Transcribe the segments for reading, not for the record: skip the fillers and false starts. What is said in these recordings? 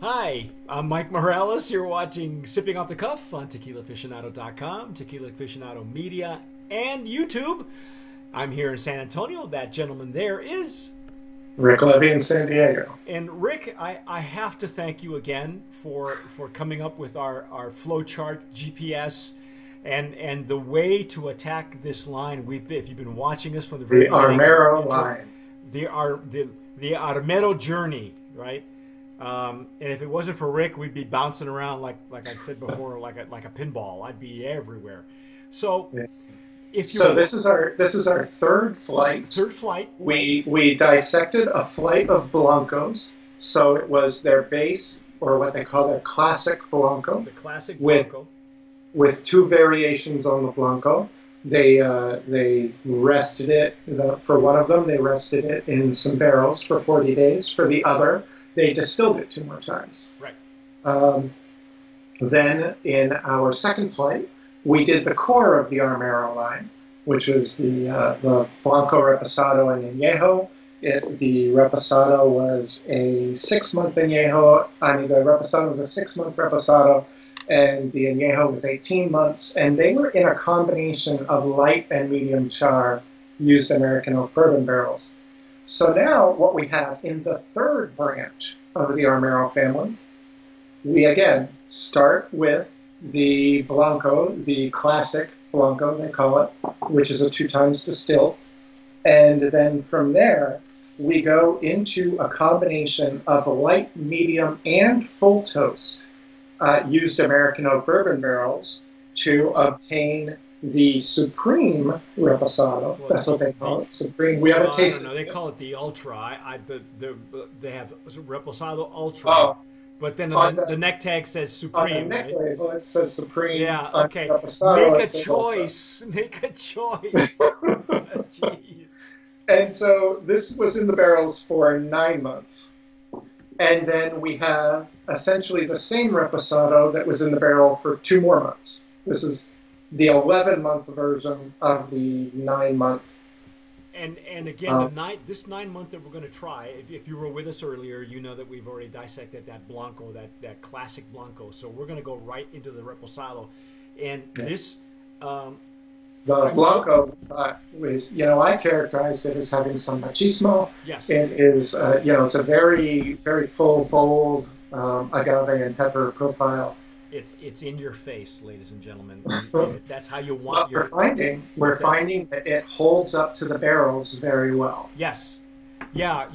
Hi, I'm Mike Morales. You're watching Sipping Off the Cuff on TequilaAficionado.com, Tequila Aficionado Media, and YouTube. I'm here in San Antonio. That gentleman there is Rick Levy in San Diego. And Rick, I have to thank you again for coming up with our flowchart GPS and the way to attack this line. If you've been watching us from the very beginning, Armero line, the Armero journey, right? And if it wasn't for Rick, we'd be bouncing around like I said before, like a pinball. I'd be everywhere. So, this is our third flight. Third flight. We dissected a flight of Blancos. So it was their base, or what they call their classic Blanco. The classic Blanco. With two variations on the Blanco. They rested it. For one of them, they rested it in some barrels for 40 days. For the other, they distilled it 2 more times. Right. Then in our second flight, we did the core of the Armero line, which was the Blanco Reposado and Añejo. The Reposado was a 6-month Añejo. The Reposado was a 6-month Reposado, and the Añejo was 18 months. And they were in a combination of light and medium char used American oak bourbon barrels. So now what we have in the third branch of the Armero family, we again start with the Blanco, the classic Blanco they call it, which is a 2 times distilled. And then from there, we go into a combination of light, medium, and full toast used American oak bourbon barrels to obtain the Supreme Reposado. Well, that's what they call it, Supreme. We haven't tasted it. No, they call it the Ultra. They have Reposado Ultra. Oh. But then the neck tag says Supreme. On the neck label, it says Supreme. Yeah, okay. Reposado, Make a choice. Make a choice. Jeez. And so this was in the barrels for 9 months. And then we have essentially the same Reposado that was in the barrel for 2 more months. This is the 11-month version of the 9-month. And again, this 9-month that we're going to try, if you were with us earlier, you know that we've already dissected that Blanco, that classic Blanco. So we're going to go right into the Reposado. And this... the Blanco was, I characterized it as having some machismo. Yes. It is, it's a very, very full, bold agave and pepper profile. It's in your face, ladies and gentlemen. And that's how you want your... We're finding that it holds up to the barrels very well. Yes. Yeah,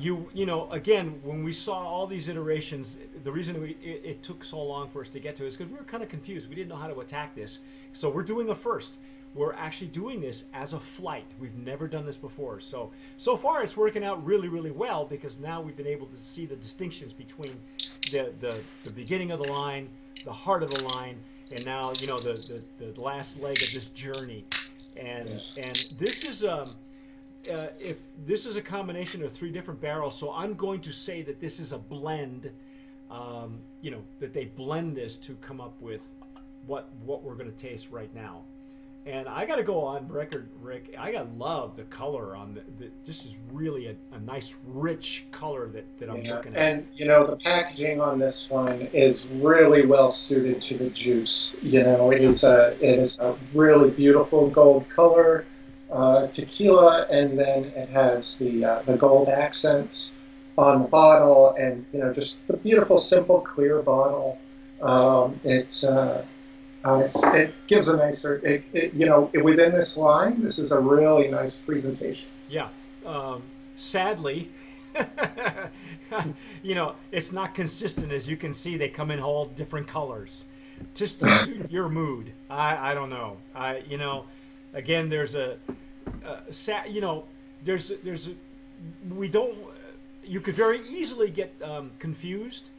again, when we saw all these iterations, the reason it took so long for us to get to it is because we were kind of confused. We didn't know how to attack this. So we're doing a first. We're actually doing this as a flight. We've never done this before. So far it's working out really, really well because now we've been able to see the distinctions between the beginning of the line, the heart of the line, and now, the last leg of this journey. And this is if this is a combination of 3 different barrels, so I'm going to say that this is a blend, that they blend this to come up with what we're going to taste right now. And I got to go on record, Rick. I got to love the color on this is really a nice, rich color that I'm looking at. And the packaging on this one is really well suited to the juice. It is a really beautiful gold color, tequila, and then it has the gold accents on the bottle, and just the beautiful, simple, clear bottle. It gives a nicer, within this line, this is a really nice presentation. Yeah. Sadly, it's not consistent. As you can see, they come in all different colors just to suit your mood. I don't know. Again, there's you could very easily get confused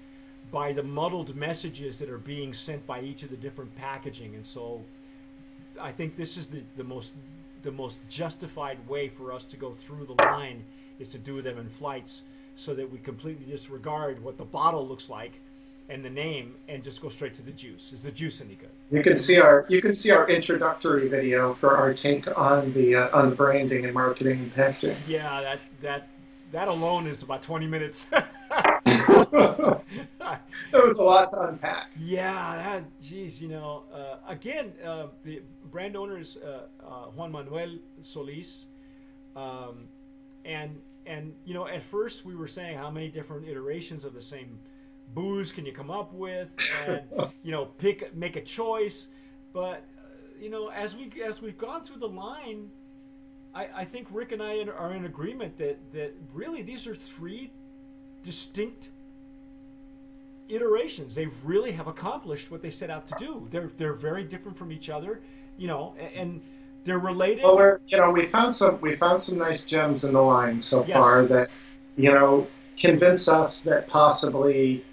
by the muddled messages that are being sent by each of the different packaging. And so I think this is the most justified way for us to go through the line is to do them in flights so that we completely disregard what the bottle looks like and the name and just go straight to the juice. Is the juice any good? You can see our introductory video for our take on the branding and marketing and packaging. Yeah, that alone is about 20 minutes. It was a lot to unpack. Yeah, geez, again, the brand owner is Juan Manuel Solis, um, and at first we were saying how many different iterations of the same booze can you come up with, and make a choice, but as we've gone through the line, I think Rick and I are in agreement that really these are three distinct iterations. They really have accomplished what they set out to do. They're very different from each other, and they're related. Well, we found some nice gems in the line so Yes. far that convince us that possibly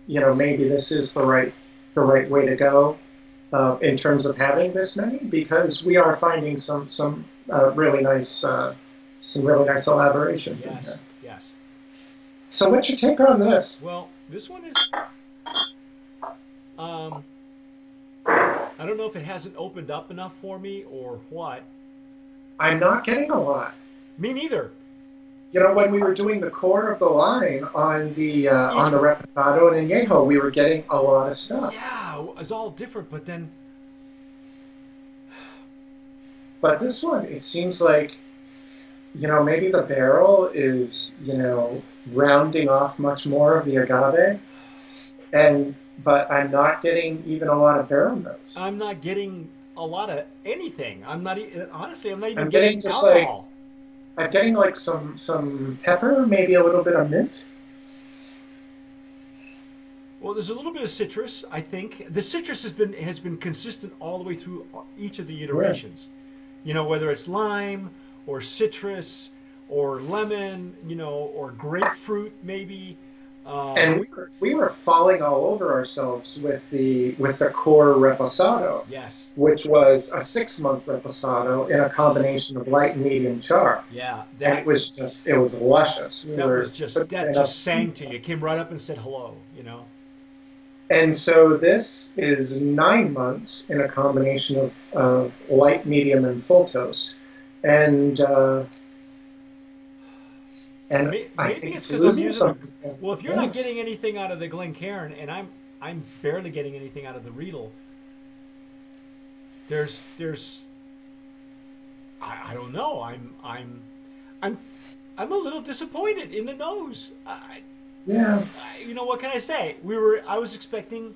maybe this is the right way to go in terms of having this many, because we are finding some really nice elaborations in Yes, here. yes. So what's your take on this? Well, this one is. I don't know if it hasn't opened up enough for me or what. I'm not getting a lot. Me neither. When we were doing the core of the line on the Reposado and Añejo, we were getting a lot of stuff. Yeah, it's all different, but then. But this one, it seems like, maybe the barrel is, rounding off much more of the agave, but I'm not getting even a lot of barrel notes. I'm not getting a lot of anything. Honestly, I'm not even I'm getting getting just alcohol. I'm getting like some pepper, maybe a little bit of mint. Well, there's a little bit of citrus, I think. The citrus has been consistent all the way through each of the iterations. Whether it's lime or citrus or lemon, or grapefruit maybe. And we were falling all over ourselves with the core Reposado. Yes. Which was a 6-month Reposado in a combination of light and medium char. Yeah. And it was luscious. That just sang to you. It came right up and said hello, And so this is 9 months in a combination of light, medium, and full toast. And maybe I think it's it's because I'm losing using something. Well, if you're not getting anything out of the Glencairn, and I'm barely getting anything out of the Riedel, there's I don't know. I'm a little disappointed in the nose. What can I say? I was expecting,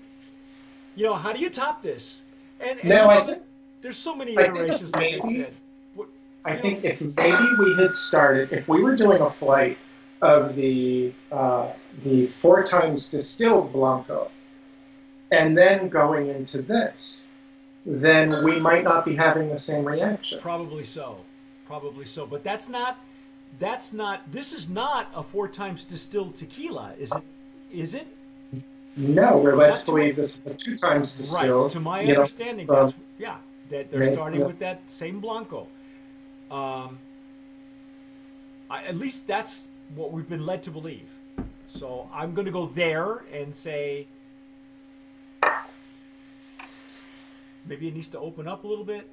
how do you top this? And No, I think there's so many iterations, like I said. I think if maybe we had started, if we were doing a flight of the 4 times distilled Blanco, and then going into this, then we might not be having the same reaction. Probably so. But this is not a 4 times distilled tequila, is it? No, we're led to believe this is a 2 times distilled. Right. To my understanding, that they're starting with that same Blanco. At least that's what we've been led to believe. So I'm going to go there and say maybe it needs to open up a little bit.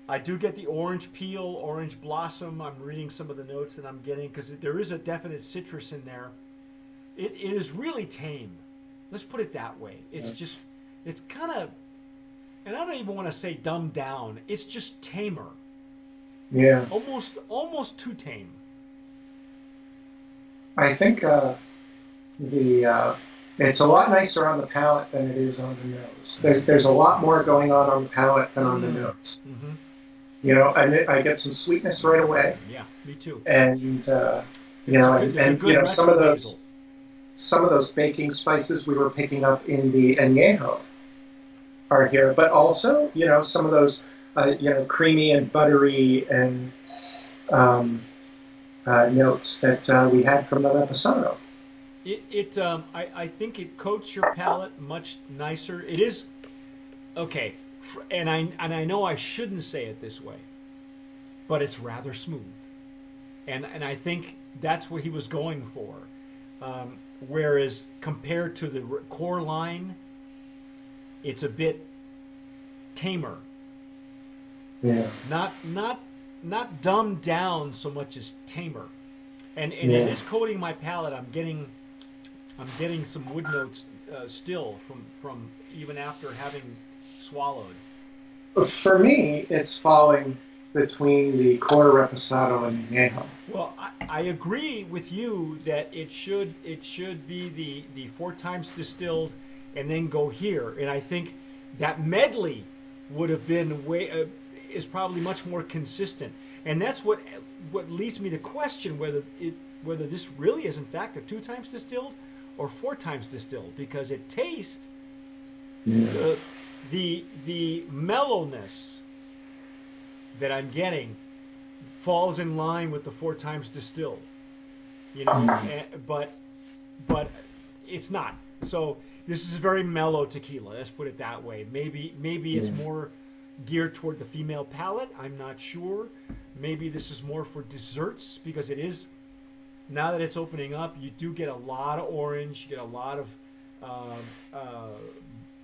I do get the orange peel, orange blossom. I'm reading some of the notes that I'm getting because there is a definite citrus in there. It is really tame. Let's put it that way. It's kind of, and I don't even want to say dumbed down. It's just tamer. Yeah. Almost too tame. I think it's a lot nicer on the palate than it is on the nose. There's a lot more going on the palate than on the nose. Mm-hmm. I get some sweetness right away. Yeah, me too. And some of those baking spices we were picking up in the añejo are here, but also some of those creamy and buttery and notes that we had from the Reposado. I think it coats your palate much nicer. It is okay, and I know I shouldn't say it this way, but it's rather smooth, and I think that's what he was going for. Whereas compared to the core line, it's a bit tamer. Yeah. Not dumbed down so much as tamer, and it is coating my palate. I'm getting I'm getting some wood notes still from even after having swallowed. For me, it's falling between the core reposado and the añejo. Well, I agree with you that it should be the 4 times distilled and then go here. And I think that medley would have been is probably much more consistent. And that's what leads me to question whether this really is in fact a 2 times distilled or 4 times distilled, because it tastes Yeah. the mellowness that I'm getting falls in line with the 4 times distilled, but it's not. So this is a very mellow tequila. Let's put it that way. Maybe it's more geared toward the female palate. I'm not sure. Maybe this is more for desserts, because it is, now that it's opening up, you do get a lot of orange. You get a lot of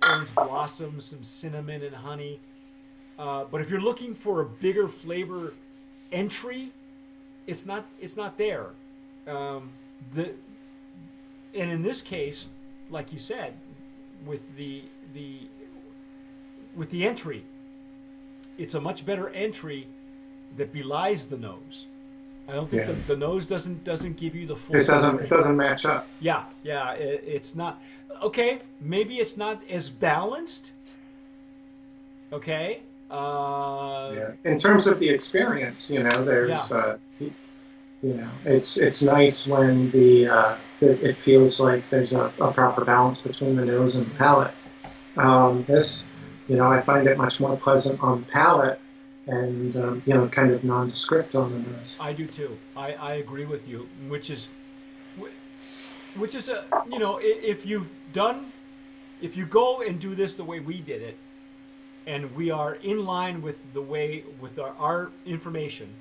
orange blossoms, some cinnamon and honey. But if you're looking for a bigger flavor entry, it's not there. And in this case, like you said, with the entry, it's a much better entry that belies the nose. I don't think the nose doesn't give you the full. It doesn't match up. Yeah, it's not. Okay, maybe it's not as balanced. Okay. In terms of the experience, there's it's nice when it feels like there's a proper balance between the nose and the palate. This, I find it much more pleasant on the palate and kind of nondescript on the nose. I do too. I agree with you, which is a if you go and do this the way we did it, and we are in line with our information,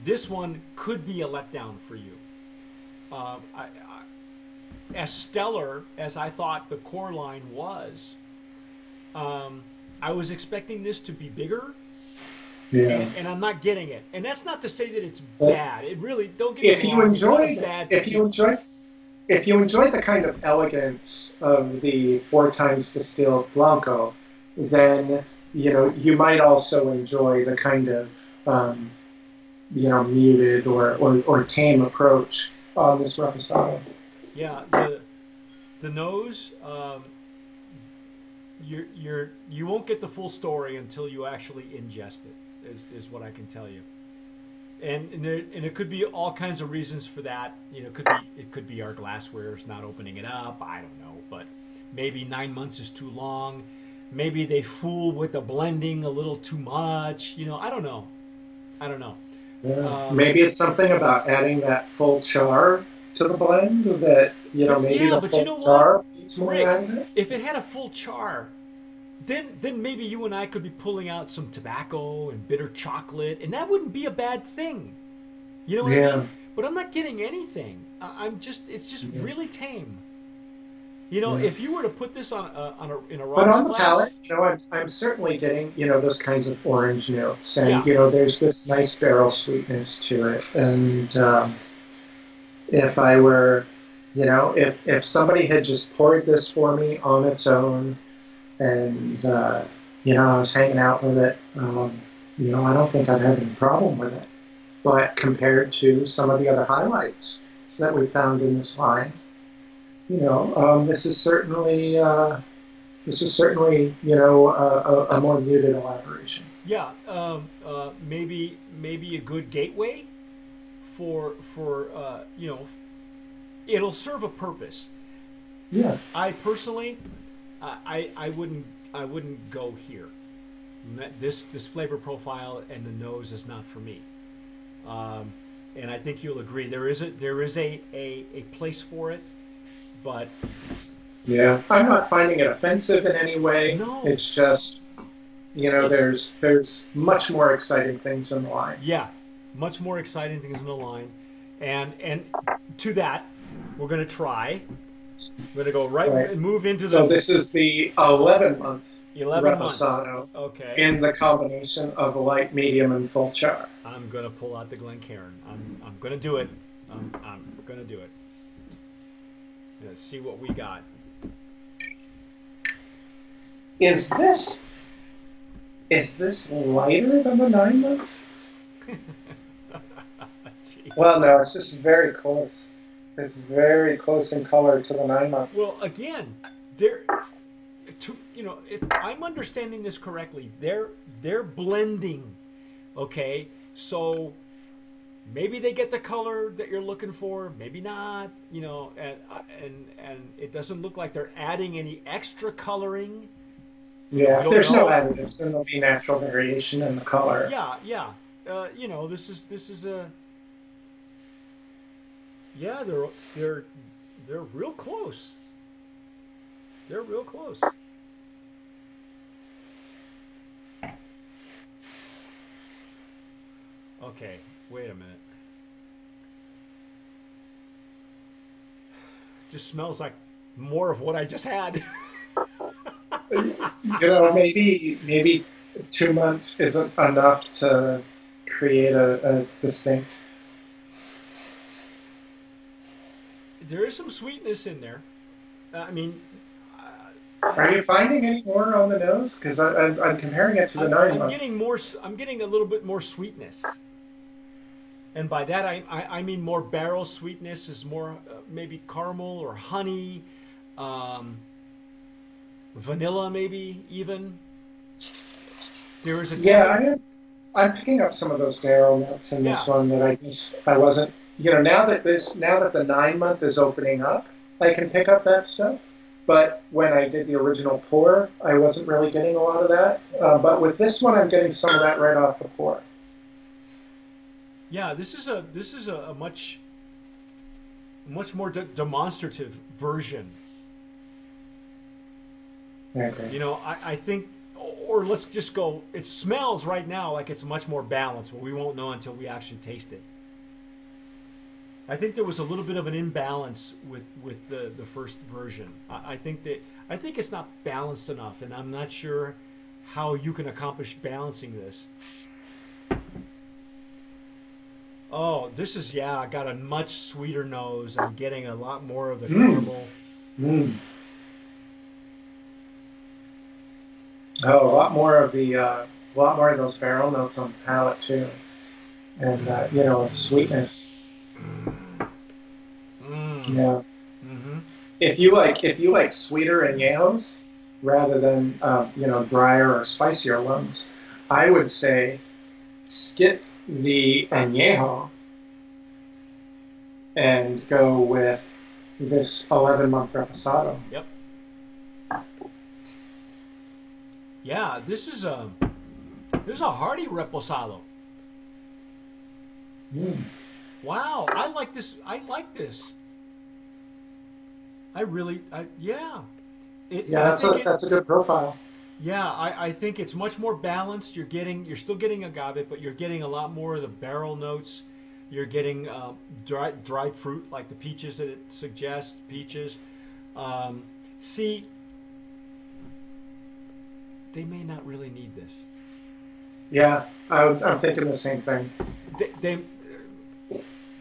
this one could be a letdown for you. As stellar as I thought the core line was, I was expecting this to be bigger, and I'm not getting it. And that's not to say that it's bad. It really, don't get me wrong. If you enjoy the kind of elegance of the 4 times distilled Blanco, then you might also enjoy the kind of muted or tame approach on this reposado. Yeah, the nose, you won't get the full story until you actually ingest it. Is what I can tell you. And it could be all kinds of reasons for that. It could be our glassware is not opening it up. I don't know, but maybe 9 months is too long. Maybe they fool with the blending a little too much. I don't know. Yeah. Maybe it's something about adding that full char to the blend that maybe the full char needs more added. If it had a full char, then maybe you and I could be pulling out some tobacco and bitter chocolate, and that wouldn't be a bad thing. You know what I mean? But I'm not getting anything. It's just really tame. If you were to put this in a rocks but on the glass, palate, I'm certainly getting those kinds of orange notes, and there's this nice barrel sweetness to it. And if I were, if somebody had just poured this for me on its own, and I was hanging out with it, I don't think I'd have any problem with it. But compared to some of the other highlights that we found in this line, this is certainly a more muted elaboration. Yeah, maybe a good gateway for it'll serve a purpose. Yeah. I personally, I wouldn't go here. This flavor profile and the nose is not for me. And I think you'll agree there is a place for it. But yeah, I'm not finding it offensive in any way. No, it's just there's much more exciting things in the line. Yeah, much more exciting things in the line, and to that, we're going to try. We're going to go right and move into So this is the 11-month reposado. Okay. In the combination of light, medium, and full char. I'm going to pull out the Glencairn. I'm going to do it. I'm going to do it. Let's see what we got. Is this lighter than the 9-month? Well, no, it's just very close. It's very close in color to the 9-month. Well, again, if I'm understanding this correctly, they're blending. Okay, so maybe they get the color that you're looking for, maybe not. And it doesn't look like they're adding any extra coloring. Yeah, if there's no additives, then there'll be natural variation in the color. Yeah. This is a. Yeah, they're real close. They're real close. Okay, wait a minute. Just smells like more of what I just had. Maybe 2 months isn't enough to create a distinct. There is some sweetness in there. Are you finding any more on the nose? Because I'm comparing it to the 9-month. I'm getting a little bit more sweetness, and by that I mean more barrel sweetness. Is more maybe caramel or honey, vanilla maybe even. There is a I'm picking up some of those barrel notes in this one that I wasn't. Now that the 9-month is opening up, I can pick up that stuff. But when I did the original pour, I wasn't really getting a lot of that. But with this one, I'm getting some of that right off the pour. Yeah, this is a much more demonstrative version. Okay. I think, or let's just go. It smells right now like it's much more balanced, but we won't know until we actually taste it. I think there was a little bit of an imbalance with the first version. I think it's not balanced enough, and I'm not sure how you can accomplish balancing this. Oh, this is I got a much sweeter nose. I'm getting a lot more of the caramel. Oh, a lot more of those barrel notes on the palate too, and sweetness. Yeah. Mm-hmm. If you like sweeter añejos rather than drier or spicier ones, I would say skip the añejo and go with this 11-month reposado. Yep. Yeah, this is a hearty reposado. Wow, I like this. That's a good profile. Yeah, I think it's much more balanced. You're still getting agave, but you're getting a lot more of the barrel notes. You're getting dried fruit like the peaches that it suggests. Peaches. See, they may not really need this. Yeah, I'm thinking the same thing.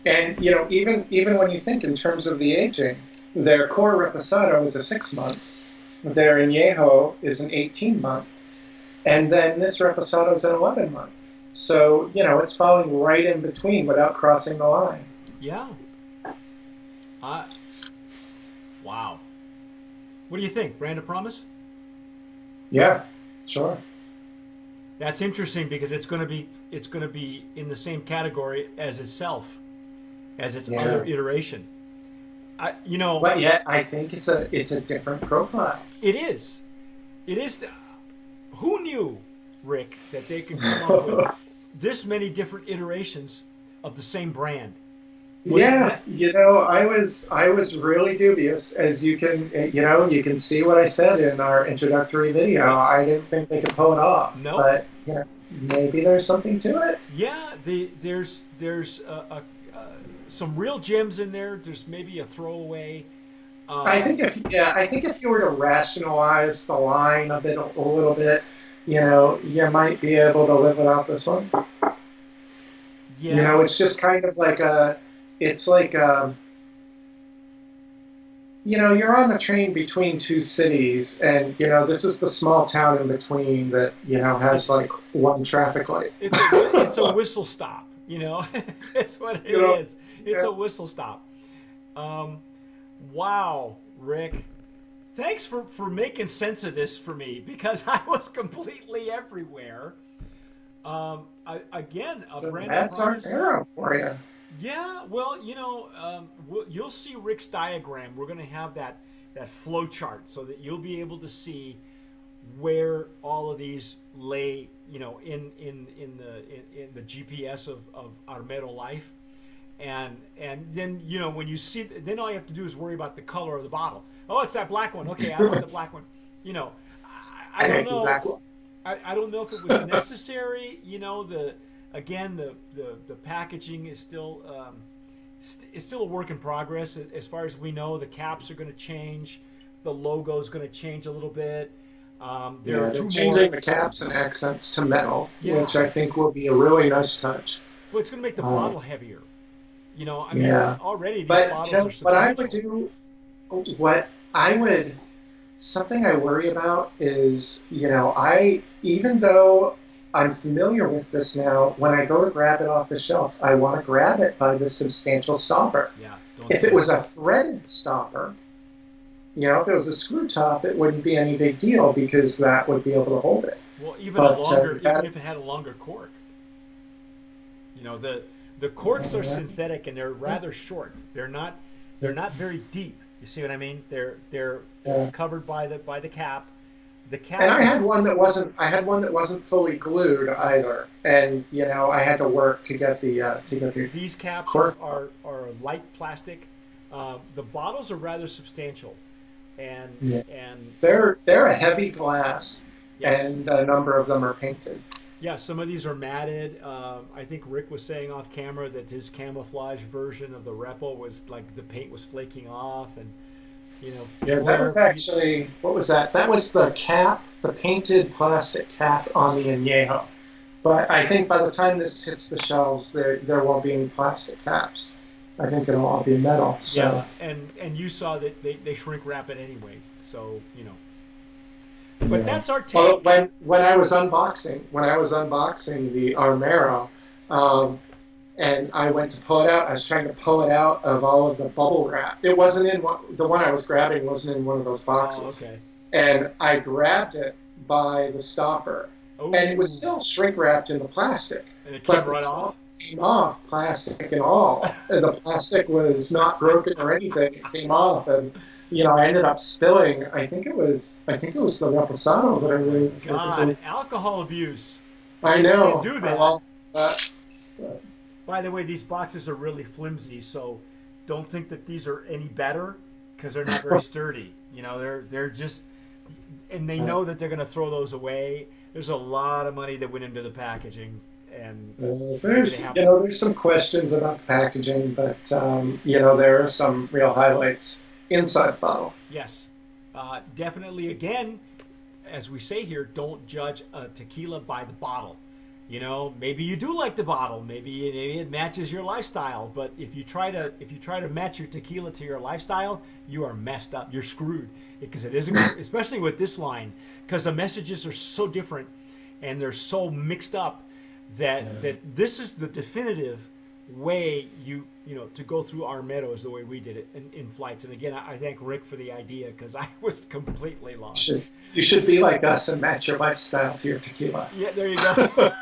And even when you think in terms of the aging, their core reposado is a 6-month, their añejo is an 18-month, and then this reposado is an 11-month. So it's falling right in between without crossing the line. Yeah. Wow. What do you think? Brand of promise? Yeah, sure. That's interesting because it's going to be in the same category as itself, as its other iteration. But yet I think it's a different profile. It is. Who knew, Rick, that they can come up with this many different iterations of the same brand? I was really dubious, as you can see what I said in our introductory video. I didn't think they could pull it off. No. But maybe there's something to it. Yeah, there's some real gems in there. There's maybe a throwaway. I think if you were to rationalize the line a little bit, you might be able to live without this one. Yeah. It's just kind of like you're on the train between two cities, and this is the small town in between that has It's like one traffic light. it's a whistle stop. It's what it you know, is. It's yeah. a whistle stop. Um, wow, Rick. Thanks for making sense of this for me because I was completely everywhere. Again, a So brand of that's our promise. arrow for you. Yeah, well, you'll see Rick's diagram. We're going to have that flow chart so that you'll be able to see where all of these lay, in the GPS of Armero life, and then when you see, then all you have to do is worry about the color of the bottle. Oh, it's that black one. Okay, I want the black one. You know, I don't I do know. that one. I don't know if it was necessary. The packaging is still it's still a work in progress. As far as we know, the caps are going to change, the logo is going to change a little bit. There Yeah, are they're two more. changing the caps and accents to metal, Yeah, which I think will be a really nice touch. well, it's going to make the Uh, bottle heavier. I mean, yeah, already these but bottles are what I would substantial. do, what I would, something I worry about is, I even though I'm familiar with this now, when I go to grab it off the shelf, I want to grab it by the substantial stopper. Yeah, don't If do it that. was a threaded stopper, if it was a screw top, it wouldn't be any big deal because that would be able to hold it. Well, But even if it had a longer cork, the corks are synthetic and they're rather short. They're not very deep. You see what I mean? They're yeah. covered by the cap. The And cap is I had one that wasn't fully glued either, and I had to work to get the these caps cork. are light plastic. The bottles are rather substantial, and Yeah. and They're a heavy glass, yes, and a number of them are painted. yeah. Some of these are matted. I think Rick was saying off camera that his camouflage version of the Repo was like the paint was flaking off, and Yeah, that beware. was actually what was that? That was the cap, the painted plastic cap on the añejo. But I think by the time this hits the shelves, there won't be any plastic caps. I think it'll all be metal. So Yeah, and you saw that they shrink wrap it anyway. So but yeah. that's our Well, take. when I was unboxing the Armero, um, and I went to pull it out, I was trying to pull it out of all of the bubble wrap. It wasn't in the one I was grabbing wasn't in one of those Oh, boxes, okay. and I grabbed it by the stopper, Oh, and it was still shrink wrapped in the plastic, and it came but the right off. stopper came off, plastic and all. And the plastic was not broken or anything. It came off, and I ended up spilling. I think it was the reposado that I really. I think it God, was. alcohol abuse. I You can't know. do I that. lost that. But, By the way, these boxes are really flimsy, so don't think that these are any better because they're not very sturdy. They're just, and they know that they're going to throw those away. There's a lot of money that went into the packaging, and maybe they there's have. there's some questions about the packaging, but there are some real highlights inside the bottle. Yes, definitely. Again, as we say here, don't judge a tequila by the bottle. Maybe you do like the bottle. Maybe it matches your lifestyle. But if you try to match your tequila to your lifestyle, you are messed up. You're screwed because it isn't. Especially with this line, because the messages are so different and they're so mixed up that this is the definitive way to go through Armero is the way we did it in flights. And again, I thank Rick for the idea because I was completely lost. You should be like us and match your lifestyle to your tequila. Yeah, there you go.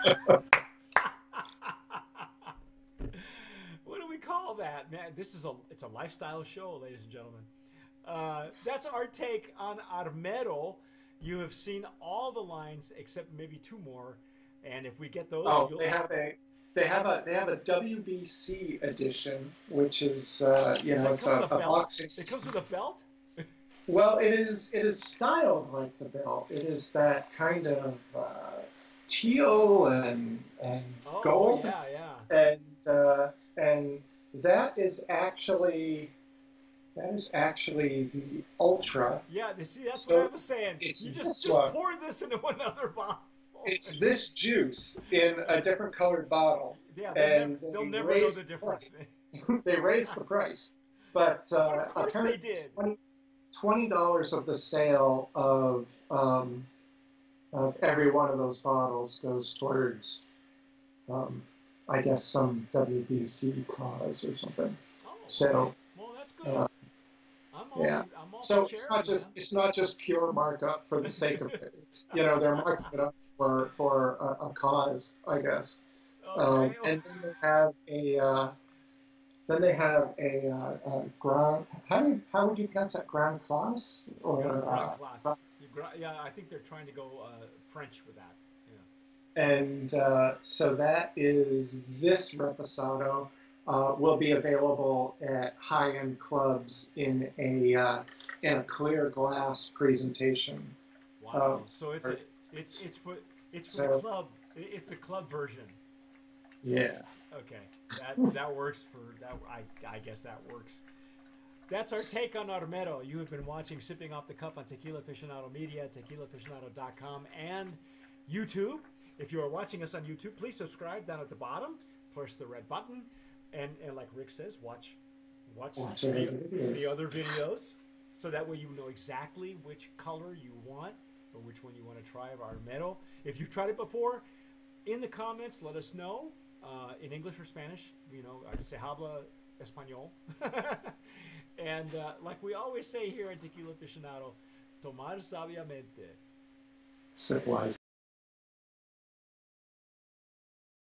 What do we call that, man? It's a lifestyle show, ladies and gentlemen. That's our take on Armero. You have seen all the lines except maybe two more, and if we get those, Oh, they have a WBC edition, which is it's come with a a belt. boxing. It comes with a belt. Well, it is styled like the belt. It is that kind of teal and Oh gold, yeah, yeah. and that is actually the ultra. Yeah, you see, that's what I So was saying. it's You this just one. pour this into another bottle. It's this juice in a different colored bottle, Yeah, and they'll they never know raised the the difference. price. They raised the price, but Of course they apparently did. $20 of the sale of every one of those bottles goes towards, I guess, some WBC cause or something. Oh, okay. So, Well, that's good. uh, I'm all yeah. for So charity, man. it's not just pure markup for the sake of it. It's, they're marking it up for a cause, I guess. Okay. And then they have a ground. How would you pronounce that? Ground class or Grand class. Yeah, I think they're trying to go French with that. and so that is this reposado will be available at high-end clubs in a clear glass presentation. Wow. So it's for the So club. It's the club version. yeah. Okay. That works for that. I guess that works. That's our take on Armero. You have been watching Sipping Off the Cuff on Tequila Aficionado Media, tequilaaficionado.com, and YouTube. If you are watching us on YouTube, please subscribe down at the bottom. Press the red button, and like Rick says, watch the other videos, so that way you know exactly which color you want or which one you want to try of Armero. If you've tried it before, in the comments, let us know in English or Spanish. Se habla español. And like we always say here at Tequila Aficionado, tomar sabiamente. Sip wise.